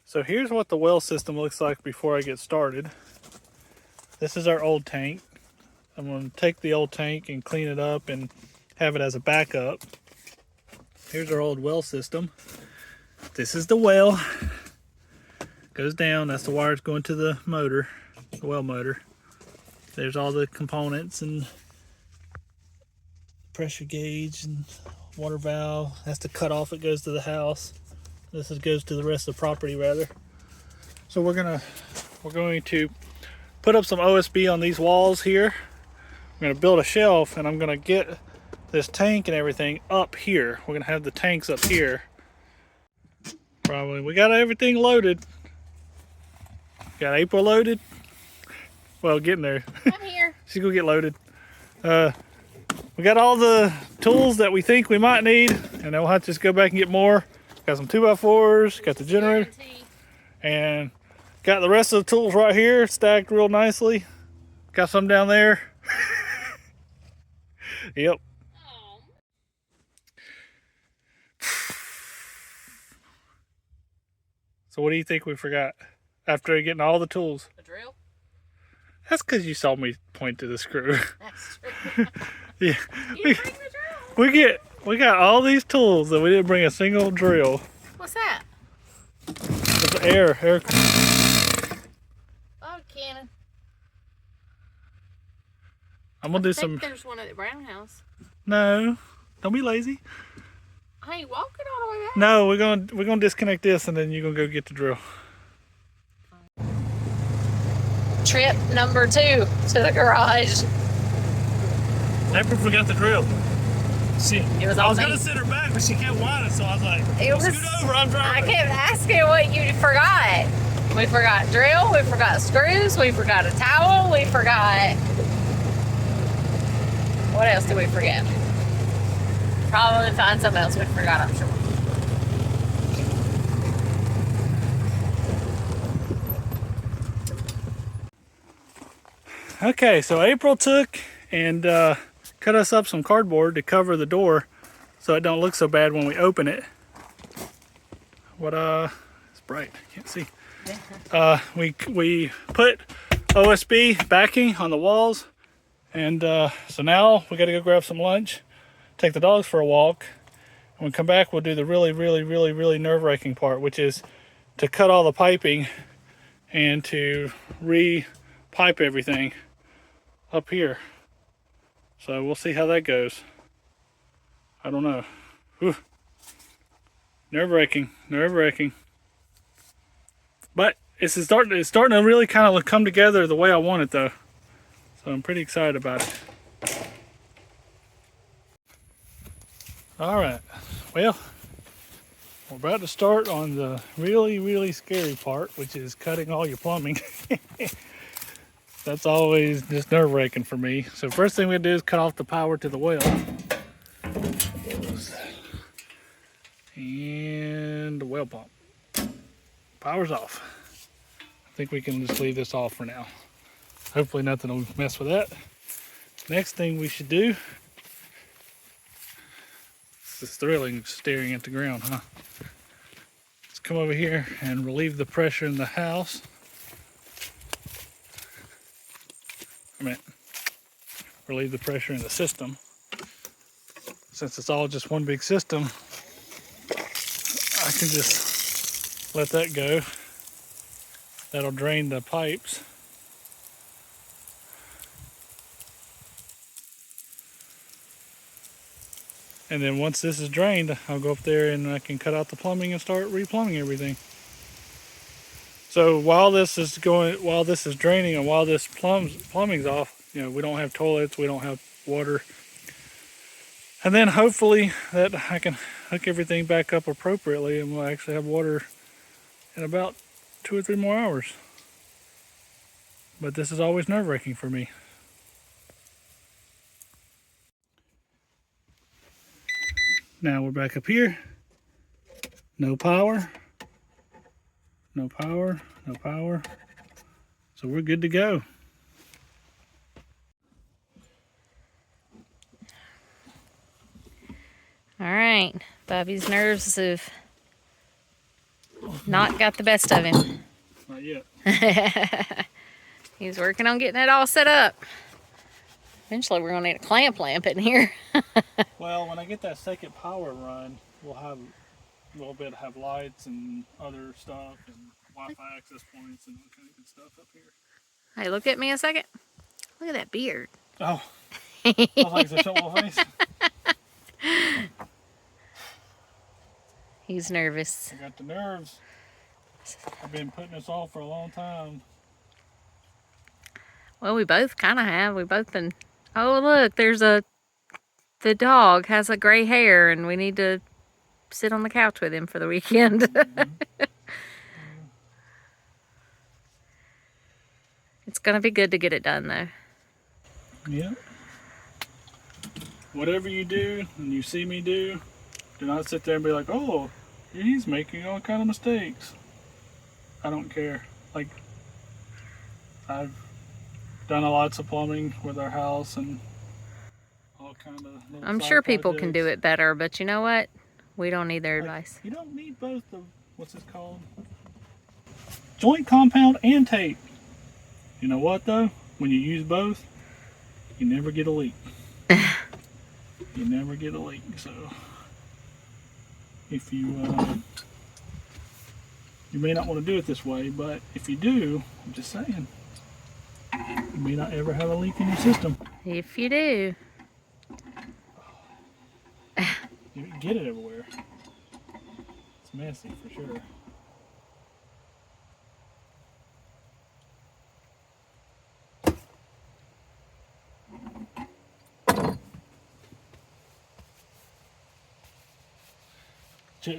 So here's what the well system looks like before I get started. This is our old tank. I'm going to take the old tank and clean it up and have it as a backup. Here's our old well system. This is the well. Goes down, that's the wires going to the motor, the well motor. There's all the components and pressure gauge and water valve. That's the cutoff that goes to the house. This goes to the rest of the property rather. So we're going to put up some OSB on these walls here. I'm going to build a shelf and I'm going to get this tank and everything up here. We're going to have the tanks up here. Probably. We got everything loaded. Got April loaded. Well, getting there. I'm here. She's going to get loaded. We got all the tools that we think we might need, and then we'll have to just go back and get more. Got some 2x4s, got the generator, and got the rest of the tools right here stacked real nicely. Got some down there. Yep. Oh. So what do you think we forgot after getting all the tools? A drill? That's because you saw me point to the screw. That's true. Yeah. You bring the drill. We got all these tools that we didn't bring a single drill. What's that? It's air. Oh, cannon. I'm gonna do I think some. there's one at the Brown house. No, don't be lazy. I ain't walking all the way back. No, we're gonna disconnect this and then you're gonna go get the drill. Trip number 2 to the garage. April forgot the drill. It was I all was me. gonna sit her back, but she kept whining, so I was like, It was- scoot over, I'm I driving. kept asking what you forgot. We forgot drill, we forgot screws, we forgot a towel, we forgot... What else did we forget? Probably find something else we forgot, I'm sure. Okay, so April took and cut us up some cardboard to cover the door so it don't look so bad when we open it. It's bright, can't see. We put OSB backing on the walls, and so now we gotta go grab some lunch, take the dogs for a walk. When we come back, we'll do the really nerve-wracking part, which is to cut all the piping and to re-pipe everything up here. So we'll see how that goes. I don't know. Whew. Nerve-wracking. But it's starting to really kind of come together the way I want it though. So I'm pretty excited about it. Alright, well, we're about to start on the really scary part, which is cutting all your plumbing. That's always just nerve-wracking for me. So first thing we do is cut off the power to the well. And the well pump. Power's off. I think we can just leave this off for now. Hopefully nothing will mess with that. Next thing we should do, it's thrilling staring at the ground, huh? Let's come over here and relieve the pressure in the house. Relieve the pressure in the system. Since it's all just one big system, I can just let that go. That'll drain the pipes. And then once this is drained, I'll go up there and I can cut out the plumbing and start replumbing everything. So while this is draining and while this plumbing's off, you know, we don't have toilets, we don't have water. And then hopefully that I can hook everything back up appropriately and we'll actually have water in about 2 or 3 more hours. But this is always nerve-wracking for me. Now we're back up here. No power. No power. No power. So we're good to go. All right, Bobby's nerves have not got the best of him. Not yet. He's working on getting it all set up. Eventually we're gonna need a clamp lamp in here. Well, when I get that second power run, we'll have a little bit have lights and other stuff and Wi-Fi access points and all kinds of good stuff up here. Hey, look at me a second. Look at that beard. Oh, I was like, is there something on my face? He's nervous. I got the nerves. I've been putting this off for a long time. Well, we both kind of have. We both been. Oh, look, the dog has a gray hair, and we need to sit on the couch with him for the weekend. It's gonna be good to get it done, though. Yeah. Whatever you do and you see me do not sit there and be like, oh, he's making all kind of mistakes. I don't care. Like, I've done lots of plumbing with our house and all kind of little I'm side sure people can do projects. it better, but you know what? We don't need their Like, advice. you don't need both the, what's this called? Joint compound and tape. You know what though? When you use both, you never get a leak. You never get a leak. So if you you may not want to do it this way, but if you do, I'm just saying, you may not ever have a leak in your system. If you do. You can get it everywhere. It's messy for sure.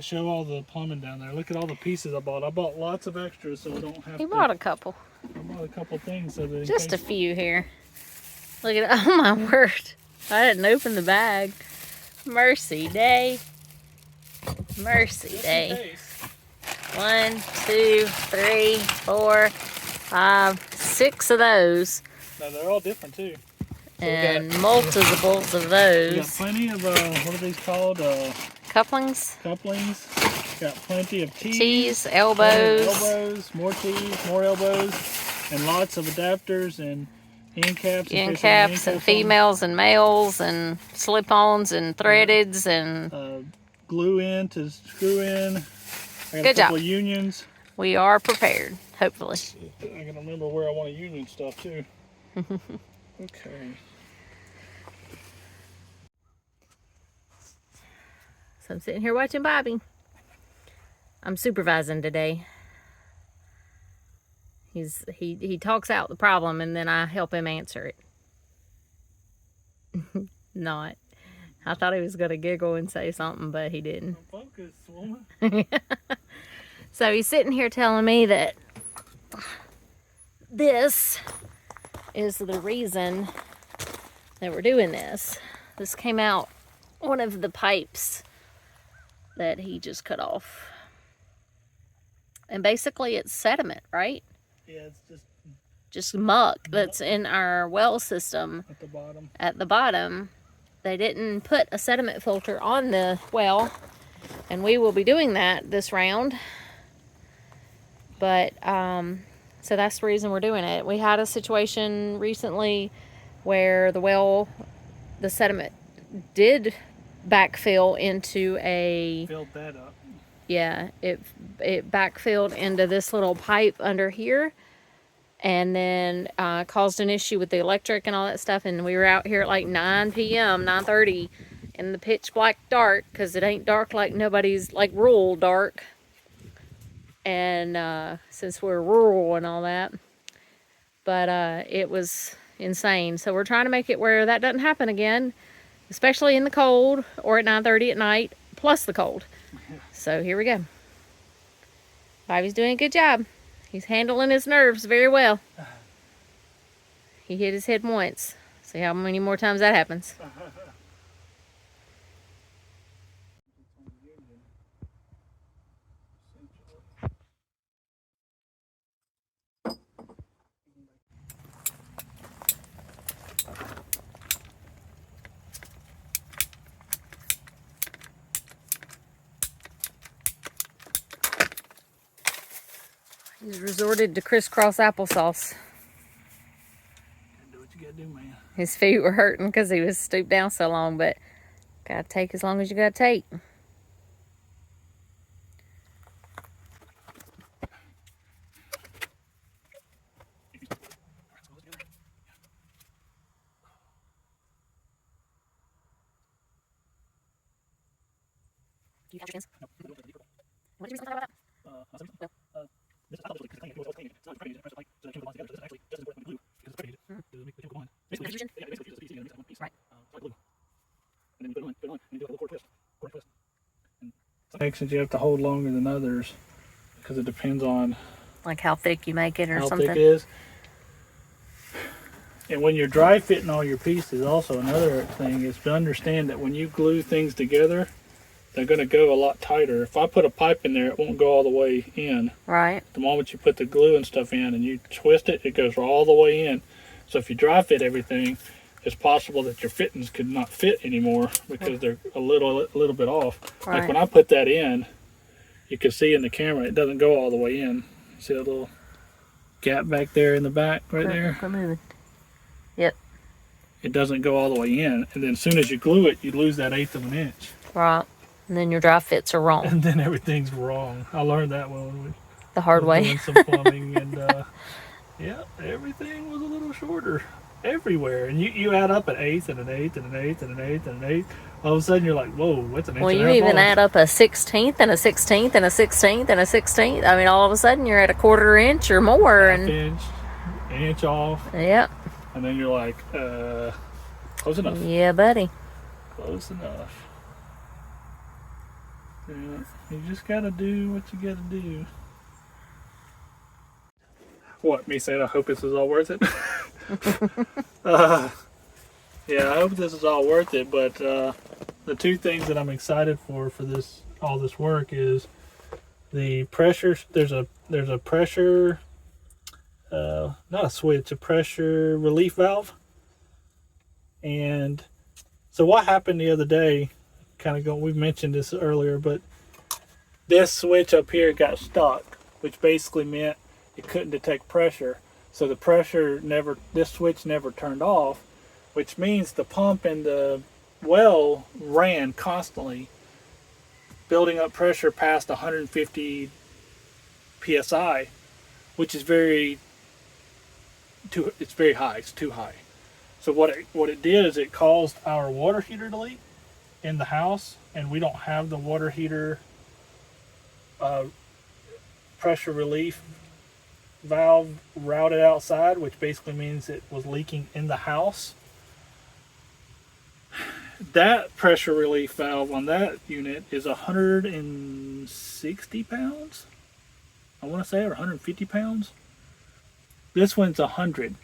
Show all the plumbing down there. Look at all the pieces I bought. I bought lots of extras so I don't have He to. bought a couple. I bought a couple things so that in Just a case- few here. Look at oh my word. I didn't open the bag. Mercy day. Mercy just in day. case. 1, 2, 3, 4, 5, 6 of those. No, they're all different too. So And multiples of we got those. plenty of what are these called? Couplings, Couplings. Got plenty of tees. tees, plenty of elbows. elbows, more tees, more elbows, and lots of adapters and end caps. End caps and females and males and slip-ons and threadeds and Glue in to screw in. I got Good a couple job. of unions. we are prepared, hopefully. I gotta remember where I want to union stuff too. Okay. So I'm sitting here watching Bobby. I'm supervising today. He talks out the problem and then I help him answer it. Not. I thought he was gonna giggle and say something, but he didn't. Focus, woman. So he's sitting here telling me that this is the reason that we're doing this. This came out one of the pipes that he just cut off. And basically it's sediment, right? Yeah, it's Just muck that's in our well system at the bottom. at the bottom. They didn't put a sediment filter on the well, and we will be doing that this round. But so that's the reason we're doing it. We had a situation recently where the sediment did backfill into a, Filled that up. yeah, it backfilled into this little pipe under here, and then caused an issue with the electric and all that stuff. And we were out here at like 9 p.m., 9:30 in the pitch black dark, because it ain't dark like nobody's, like rural dark. And since we're rural and all that, but it was insane. So we're trying to make it where that doesn't happen again, especially in the cold or at 9:30 at night, plus the cold. So here we go. Bobby's doing a good job. He's handling his nerves very well. He hit his head once. See how many more times that happens. He's resorted to crisscross applesauce. Do what you gotta do, man. His feet were hurting because he was stooped down so long, but gotta take as long as you gotta take. Do you have your chance? What did you talk about that? Sections you have to hold longer than others because it depends on Like how thick you make it or how something. thick it is. And when you're dry fitting all your pieces, also another thing is to understand that when you glue things together, they're going to go a lot tighter. If I put a pipe in there, it won't go all the way in. Right. The moment you put the glue and stuff in and you twist it, it goes all the way in. So if you dry fit everything, it's possible that your fittings could not fit anymore because they're a little bit off. Right. Like when I put that in, you can see in the camera it doesn't go all the way in. See that little gap back there in the back right there? Quit moving. Yep. It doesn't go all the way in, and then as soon as you glue it, you lose that 1/8 of an inch. Right. And then your dry fits are wrong. And then everything's wrong. I learned that when we The hard were way. doing some plumbing, and yeah, everything was a little shorter everywhere. And you add up an 1/8 and an 1/8 and an 1/8 and an 1/8 and an 1/8. All of a sudden, you're like, whoa, what's an inch? Well, and you a half even off? add up a 1/16 and a 1/16 and a 1/16 and a 1/16. I mean, all of a sudden you're at a 1/4 inch or more. Half And inch off, yep. and then you're like, close enough. Yeah, buddy. Close enough. Yeah, you just gotta do what you gotta do. What, me saying I hope this is all worth it? Yeah, I hope this is all worth it, but the two things that I'm excited for this all this work is the pressure. There's a pressure, not a switch, a pressure relief valve. And so what happened the other day, we've mentioned this earlier, but this switch up here got stuck, which basically meant it couldn't detect pressure. So this switch never turned off, which means the pump in the well ran constantly, building up pressure past 150 psi, which is very high. It's too high. So what it did is it caused our water heater to leak in the house, and we don't have the water heater pressure relief valve routed outside, which basically means it was leaking in the house. That pressure relief valve on that unit is 160 pounds. I want to say, or 150 pounds. This one's 100.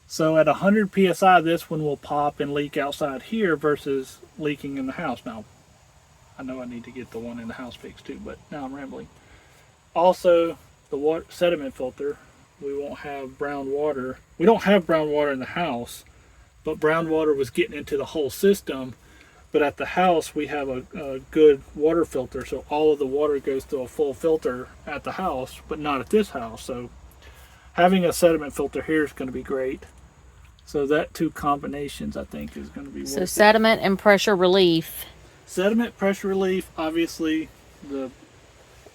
So at 100 psi, this one will pop and leak outside here versus leaking in the house. Now, I know I need to get the one in the house fixed too, but now I'm rambling. Also, the sediment filter, we won't have brown water. We don't have brown water in the house, but brown water was getting into the whole system. But at the house, we have a good water filter, so all of the water goes through a full filter at the house, but not at this house. So having a sediment filter here is going to be great. So that two combinations, I think, is going to be worth it. So sediment and pressure relief. Sediment, pressure relief, obviously the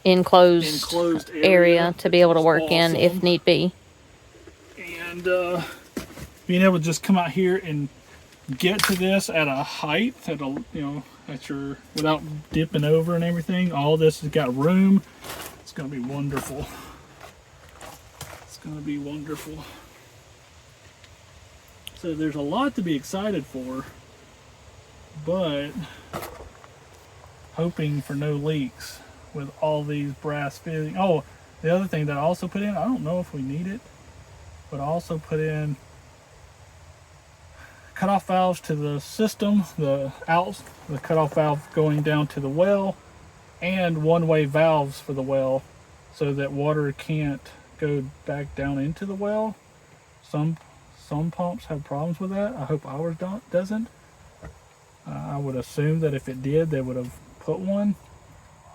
Enclosed area to be able to work in if awesome. need be. And being able to just come out here and get to this at a height, without dipping over and everything. All this has got room. It's going to be wonderful. It's going to be wonderful. So there's a lot to be excited for, but hoping for no leaks with all these brass fittings. Oh, the other thing that I also put in, I don't know if we need it, but I also put in cutoff valves to the system, the cutoff valve going down to the well, and one-way valves for the well so that water can't go back down into the well. Some pumps have problems with that. I hope ours doesn't. I would assume that if it did, they would have put one.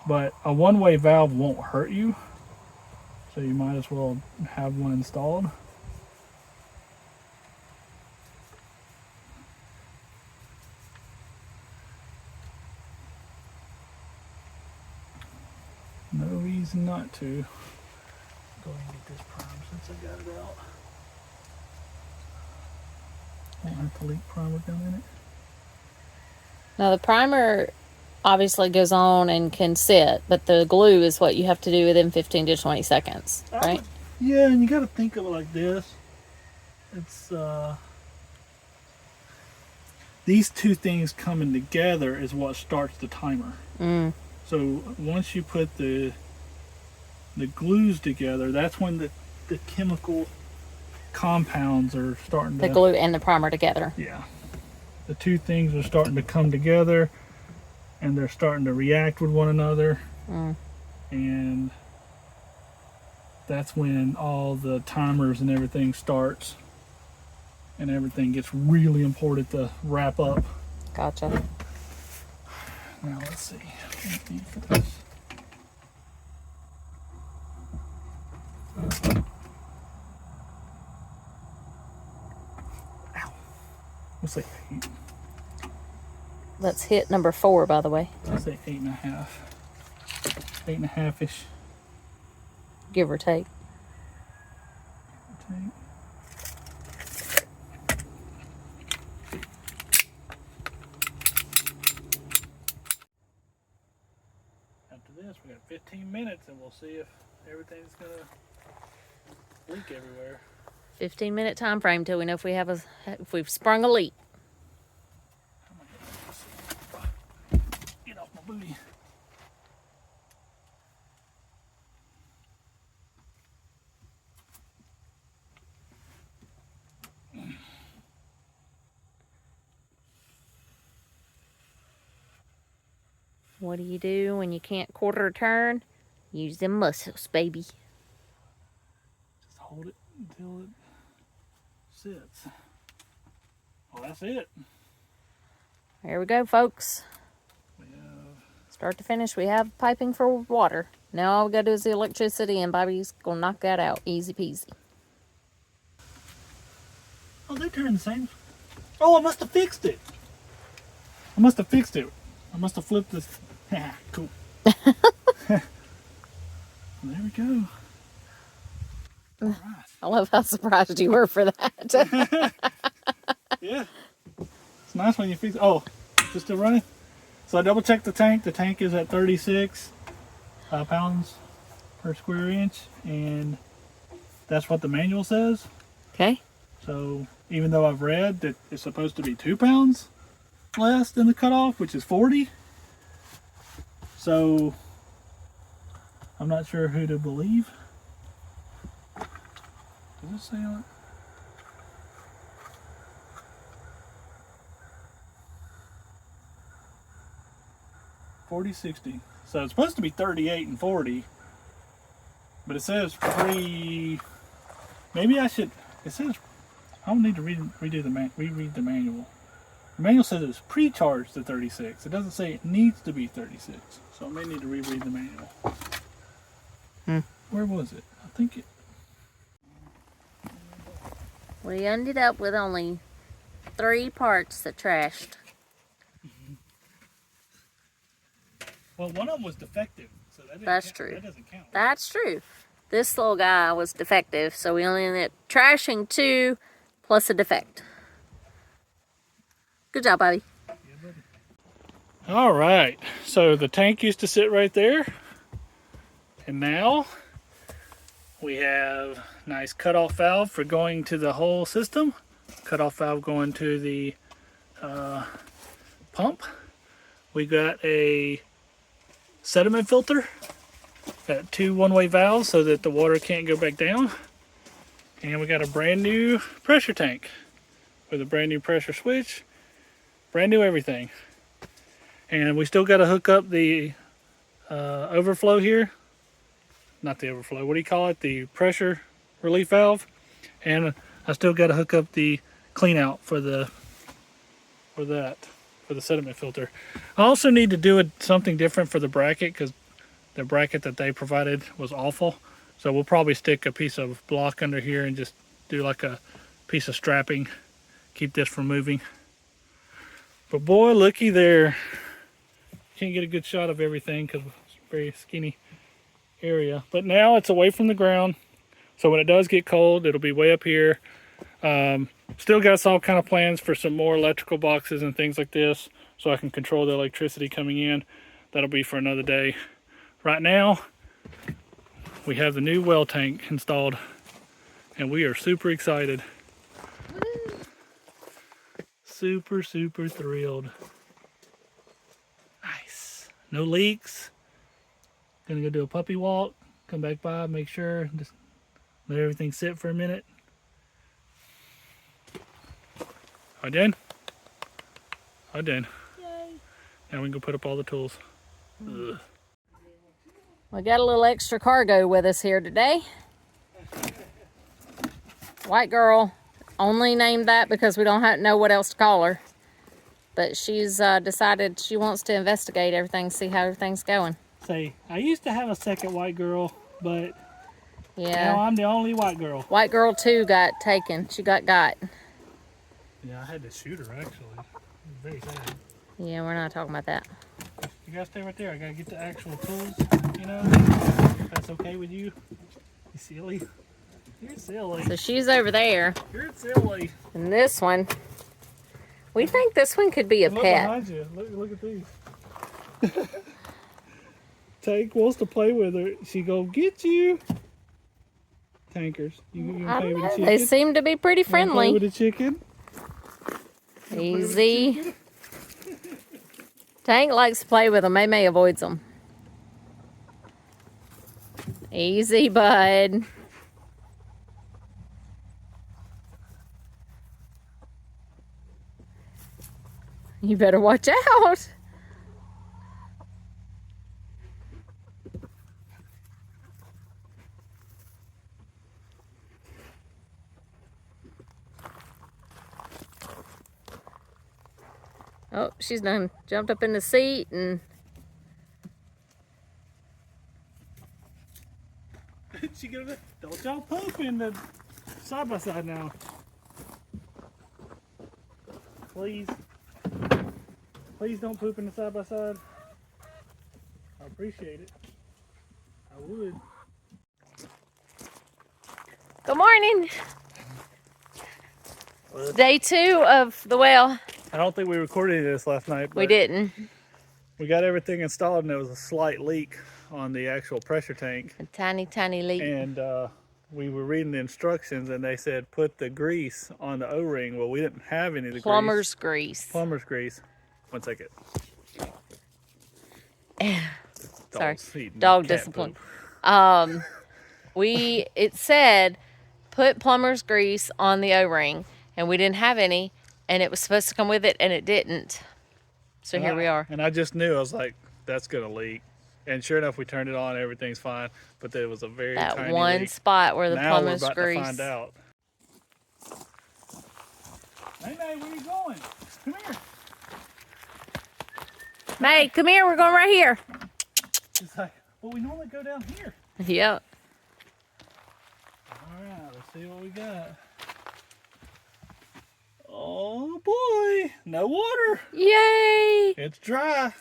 But a one-way valve won't hurt you. So you might as well have one installed. No reason not to. Go ahead and get this primed since I got it out. Won't have to leak primer gun in it. Now the primer obviously goes on and can sit, but the glue is what you have to do within 15 to 20 seconds, right? Yeah, and you got to think of it like this. It's these two things coming together is what starts the timer. Mm. So once you put the glues together, that's when the chemical compounds are starting The to... glue and the primer together. Yeah. The two things are starting to come together and they're starting to react with one another. Mm. And that's when all the timers and everything starts and everything gets really important to wrap up. Gotcha. Now let's see. What do I need for this? Ow. Let's say 8. Let's hit number 4, by the way. Let's say 8.5. 8.5-ish. Give or take. After this, we got 15 minutes and we'll see if everything's gonna leak everywhere. 15-minute time frame till we know if we've sprung a leak. Get off my booty. What do you do when you can't quarter turn? Use them muscles, baby. Just hold it until it sits. Well, that's it. There we go, folks. We have... Start to finish, we have piping for water. Now all we gotta do is the electricity, and Bobby's gonna knock that out. Easy peasy. Oh, they turn the same. Oh, I must have fixed it. I must have flipped this. Cool. There we go. All right. I love how surprised you were for that. Yeah. It's nice when you fix it. Oh, is it still running? So I double checked the tank. The tank is at 36 pounds per square inch, and that's what the manual says. Okay. So even though I've read that it's supposed to be 2 pounds less than the cutoff, which is 40. So I'm not sure who to believe. Does it say on it? $40.60. So it's supposed to be 38 and 40, but it says pre. Maybe I should. It says I don't need to reread the manual. The manual says it's pre-charged to 36. It doesn't say it needs to be 36. So I may need to reread the manual. Where was it? I think it. We ended up with only 3 parts that trashed. Well, one of them was defective, so That's true. That doesn't count. That's true. This little guy was defective, so we only ended up trashing 2 plus a defect. Good job, Bobby. Yeah, buddy. All right, so the tank used to sit right there, and now we have nice cutoff valve for going to the whole system. Cutoff valve going to the pump. We got a sediment filter. Got 2 one-way valves so that the water can't go back down. And we got a brand new pressure tank with a brand new pressure switch. Brand new everything. And we still got to hook up the overflow here. Not the overflow, what do you call it? The pressure relief valve. And I still got to hook up the clean out for the sediment filter. I also need to do something different for the bracket because the bracket that they provided was awful. So we'll probably stick a piece of block under here and just do like a piece of strapping. Keep this from moving. But boy, looky there. Can't get a good shot of everything because it's a very skinny area. But now it's away from the ground. So when it does get cold, it'll be way up here. Still got all kind of plans for some more electrical boxes and things like this so I can control the electricity coming in. That'll be for another day. Right now, we have the new well tank installed and we are super excited. Super, super thrilled. Nice. No leaks. Gonna go do a puppy walk, come back by, make sure, just let everything sit for a minute. I done? I done. Yay. Now we can go put up all the tools. Ugh. We got a little extra cargo with us here today. White girl, only named that because we don't know what else to call her. But she's decided she wants to investigate everything, see how everything's going. Say, I used to have a second white girl, but now Yeah. I'm the only white girl. White girl 2 got taken. She got. Yeah, I had to shoot her actually. It was very sad. Yeah, we're not talking about that. You gotta stay right there. I gotta get the actual tools, you know? If that's okay with you. You silly. You're silly. So she's over there. You're silly. And this one, we think this one could be a Look pet. behind you. Look at these. Tank wants to play with her. She go get you. Tankers. You I play don't with know. the chicken? They seem to be pretty Play with friendly. the chicken? Easy. Tank likes to play with them. May avoids them. Easy, bud. You better watch out. Oh, she's done jumped up in the seat and She gonna don't y'all poop in the side by side now. Please. Please don't poop in the side by side. I appreciate it. I would. good morning. Day 2 of the well. I don't think we recorded this last night. We But didn't. we got everything installed and there was a slight leak on the actual pressure tank. A tiny, tiny leak. And we were reading the instructions and they said put the grease on the O-ring. Well, we didn't have any of the Plumber's grease. Plumber's grease. One second. Sorry. Dogs eating Dog cat discipline. poop. It said put plumber's grease on the O-ring, and we didn't have any, and it was supposed to come with it, and it didn't. So here we are. And I just knew, I was like, that's gonna leak. And sure enough, we turned it on, everything's fine. But there was a very That tiny one leak. spot where the Now plumber's we're about grease. to find out. Hey, May, where you going? Come here. May, come here. We're going right here. It's like, well, we normally go down here. Yep. All right, let's see what we got. Oh boy, no water. Yay. It's dry.